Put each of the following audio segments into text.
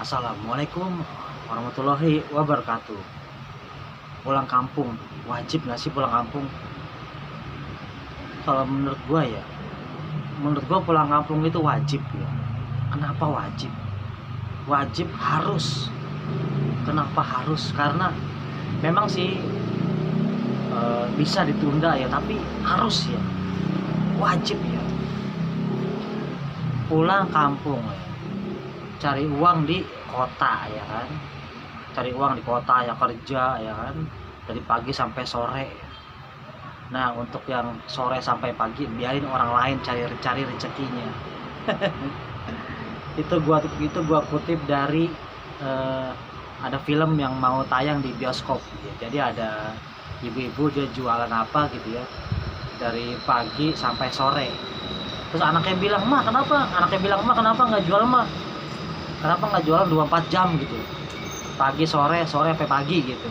Assalamualaikum warahmatullahi wabarakatuh. Pulang kampung, wajib nggak sih pulang kampung? Kalau menurut gua pulang kampung itu wajib ya. Kenapa wajib? Wajib harus. Kenapa harus? Karena memang sih bisa ditunda ya, tapi harus ya, wajib ya. Pulang kampung ya. Cari uang di kota ya kan, cari uang di kota ya, kerja ya kan, dari pagi sampai sore. Nah, untuk yang sore sampai pagi biarin orang lain cari rezekinya. Itu gua kutip dari ada film yang mau tayang di bioskop ya. Jadi ada ibu-ibu, dia jualan apa gitu ya, dari pagi sampai sore. Terus anaknya bilang, "Mah, kenapa nggak jual, mah? Kenapa nggak jualan 24 jam gitu, pagi sore sampai pagi gitu?"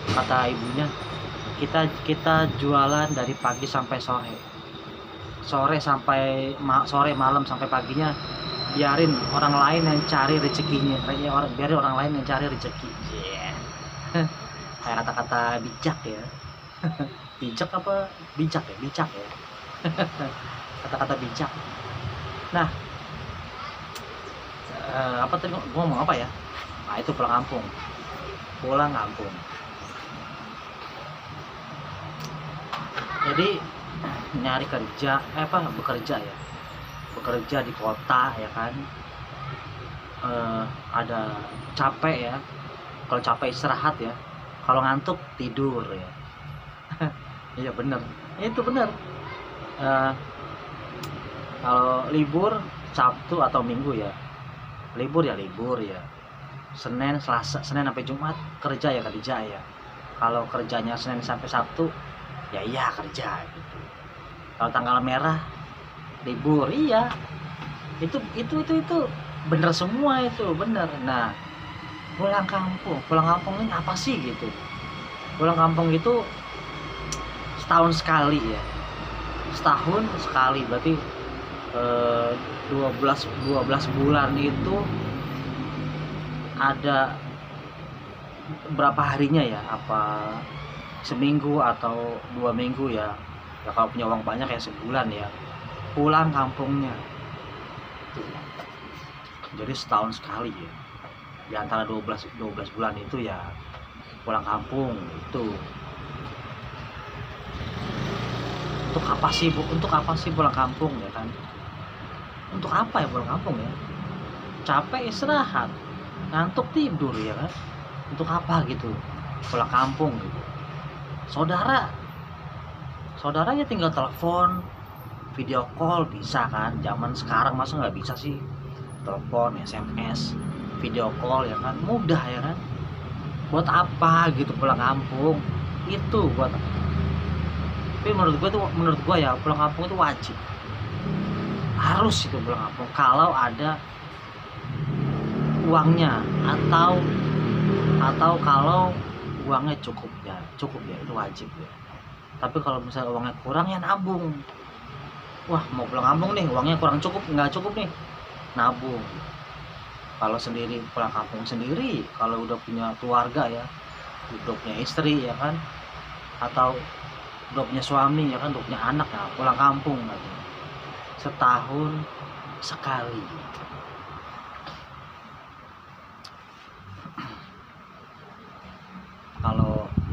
Kata ibunya, kita jualan dari pagi sampai sore, sore malam sampai paginya biarin orang lain yang cari rezekinya, biarin orang lain yang cari rezeki. Yeah. Kayak kata-kata bijak ya. Bijak apa bijak ya, bijak ya. Kata-kata bijak. Nah, apa tadi gua ngomong apa ya? Nah, itu pulang kampung. Jadi nyari kerja, bekerja di kota ya kan. Ada capek ya. Kalau capek istirahat ya. Kalau ngantuk tidur ya. Iya bener. Itu bener. Kalau libur Sabtu atau Minggu ya, libur ya. Senin sampai Jumat kerja ya. Kalau kerjanya Senin sampai Sabtu ya iya kerja gitu. Kalau tanggal merah libur, iya. Itu bener semua, itu bener. Nah, pulang kampung ini apa sih gitu? Pulang kampung itu setahun sekali ya. Setahun sekali berarti 12 bulan itu ada berapa harinya ya? Apa seminggu atau 2 minggu ya? Ya kalau punya uang banyak ya sebulan ya. Pulang kampungnya. Jadi setahun sekali ya. Di antara 12 bulan itu ya pulang kampung itu. Untuk apa sih pulang kampung ya kan? Untuk apa ya pulang kampung ya? Capek istirahat, ngantuk tidur ya kan? Untuk apa gitu pulang kampung gitu? Saudara ya tinggal telepon, video call bisa kan? Zaman sekarang masa nggak bisa sih? Telepon, SMS, video call ya kan? Mudah ya kan? Buat apa gitu pulang kampung? Itu buat. Tapi menurut gua ya pulang kampung itu wajib. Harus itu pulang kampung kalau ada uangnya, atau kalau uangnya cukup ya itu wajib ya. Tapi kalau misalnya uangnya kurang ya nabung. Wah, mau pulang kampung nih, uangnya nggak cukup nih, nabung. Kalau sendiri pulang kampung sendiri, kalau udah punya keluarga ya, udah punya istri ya kan, atau udah punya suami ya kan, udah punya anak ya, pulang kampung gitu. Setahun sekali.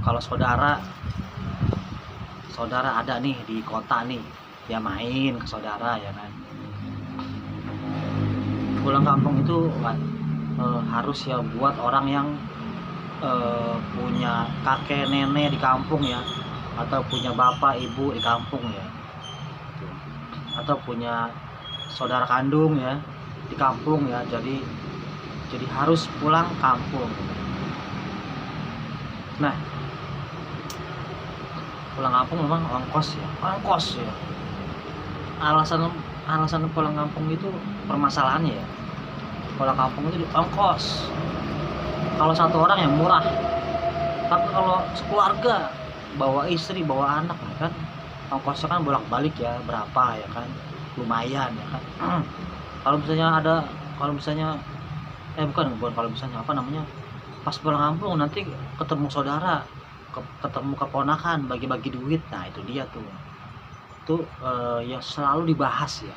Kalau saudara ada nih di kota nih, ya main ke saudara ya kan. Pulang kampung itu harus ya buat orang yang punya kakek nenek di kampung ya, atau punya bapak ibu di kampung ya, atau punya saudara kandung ya di kampung ya. Jadi harus pulang kampung. Nah, pulang kampung memang ongkos ya. Alasan pulang kampung itu permasalahannya ya, pulang kampung itu ongkos. Kalau satu orang yang murah, tapi kalau sekeluarga bawa istri bawa anak ya kan, ongkosnya kan bolak-balik ya berapa ya kan, lumayan ya kan. Kalau misalnya bukan kalau misalnya apa namanya, pas pulang kampung nanti ketemu saudara, ketemu keponakan, bagi-bagi duit. Nah itu dia tuh, yang selalu dibahas ya,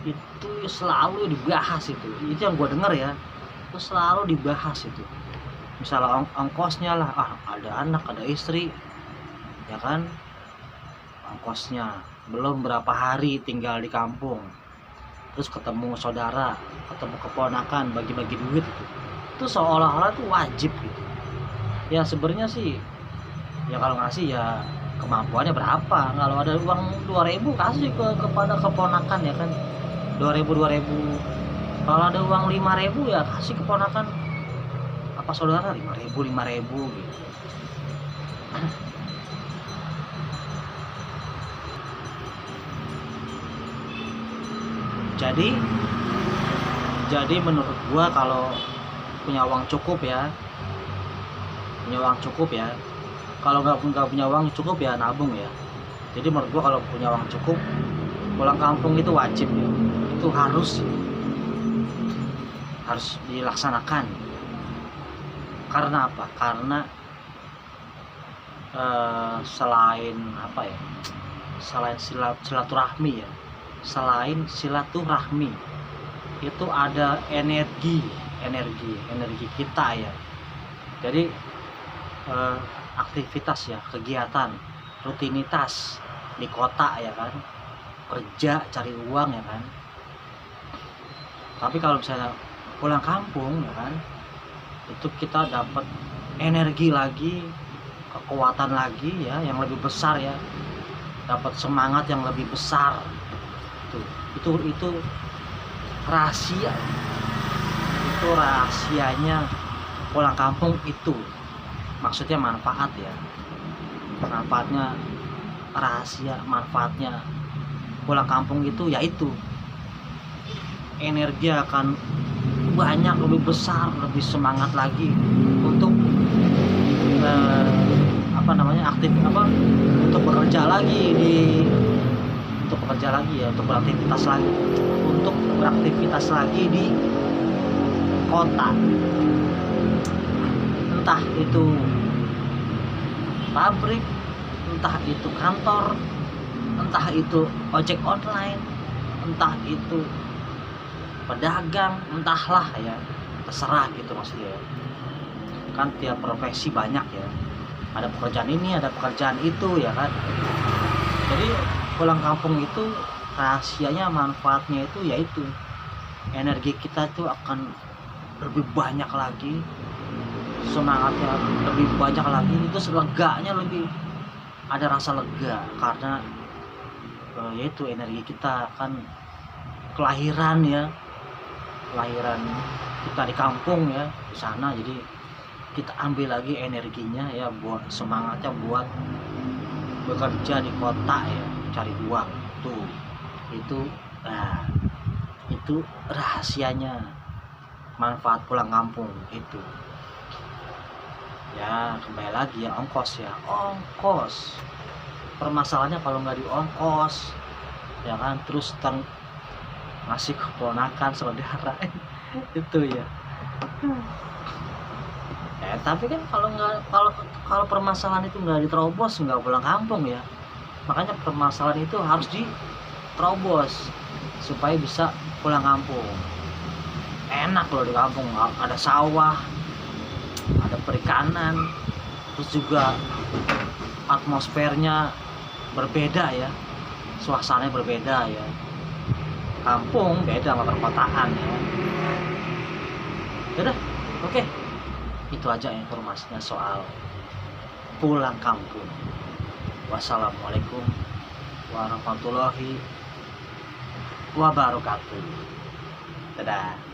itu selalu dibahas, itu yang gue denger ya, itu selalu dibahas itu. Misalnya ongkosnya lah, ada anak ada istri ya kan, ongkosnya belum berapa hari tinggal di kampung, terus ketemu saudara, ketemu keponakan, bagi-bagi duit itu seolah-olah itu wajib gitu ya. Sebenarnya sih ya kalau ngasih ya kemampuannya berapa, kalau ada uang 2.000 kasih kepada keponakan ya kan, 2.000 kalau ada uang 5.000 ya kasih keponakan apa saudara 5.000 gitu. Jadi menurut gua kalau punya uang cukup ya, kalau nggak punya uang cukup ya nabung ya. Jadi menurut gua kalau punya uang cukup, pulang kampung itu wajib ya, itu harus dilaksanakan. Karena apa? Karena selain apa ya, selain silaturahmi ya, selain silaturahmi itu ada energi kita ya. Jadi aktivitas ya, kegiatan, rutinitas di kota ya kan, kerja cari uang ya kan. Tapi kalau misalnya pulang kampung ya kan, itu kita dapat energi lagi, kekuatan lagi ya, yang lebih besar ya, dapat semangat yang lebih besar. Itu rahasia, itu rahasianya pulang kampung. Itu maksudnya manfaat ya, manfaatnya, rahasia manfaatnya pulang kampung itu yaitu energi akan banyak, lebih besar, lebih semangat lagi untuk untuk bekerja lagi untuk beraktivitas lagi di kota, entah itu pabrik, entah itu kantor, entah itu ojek online, entah itu pedagang, entahlah ya, terserah gitu maksudnya. Kan tiap profesi banyak ya, ada pekerjaan ini, ada pekerjaan itu ya kan. Jadi pulang kampung itu rahasianya, manfaatnya itu yaitu energi kita itu akan lebih banyak lagi, semangatnya lebih banyak lagi, itu leganya lebih ada rasa lega, karena yaitu energi kita kan kelahiran kita di kampung ya, di sana. Jadi kita ambil lagi energinya ya, buat semangatnya buat bekerja di kota ya, cari uang tuh. Itu rahasianya manfaat pulang kampung itu ya. Kembali lagi ya, ongkos permasalahannya kalau nggak diongkos ya kan, terus ngasih keponakan saudara itu ya. Tapi kan kalau permasalahan itu nggak diterobos, nggak pulang kampung ya. Makanya permasalahan itu harus diterobos supaya bisa pulang kampung. Enak loh di kampung, ada sawah, ada perikanan, terus juga atmosfernya berbeda ya, suasananya berbeda ya. Kampung beda sama perkotaan ya. Udah, oke. Itu aja informasinya soal pulang kampung. Wassalamualaikum warahmatullahi wabarakatuh. Dadah.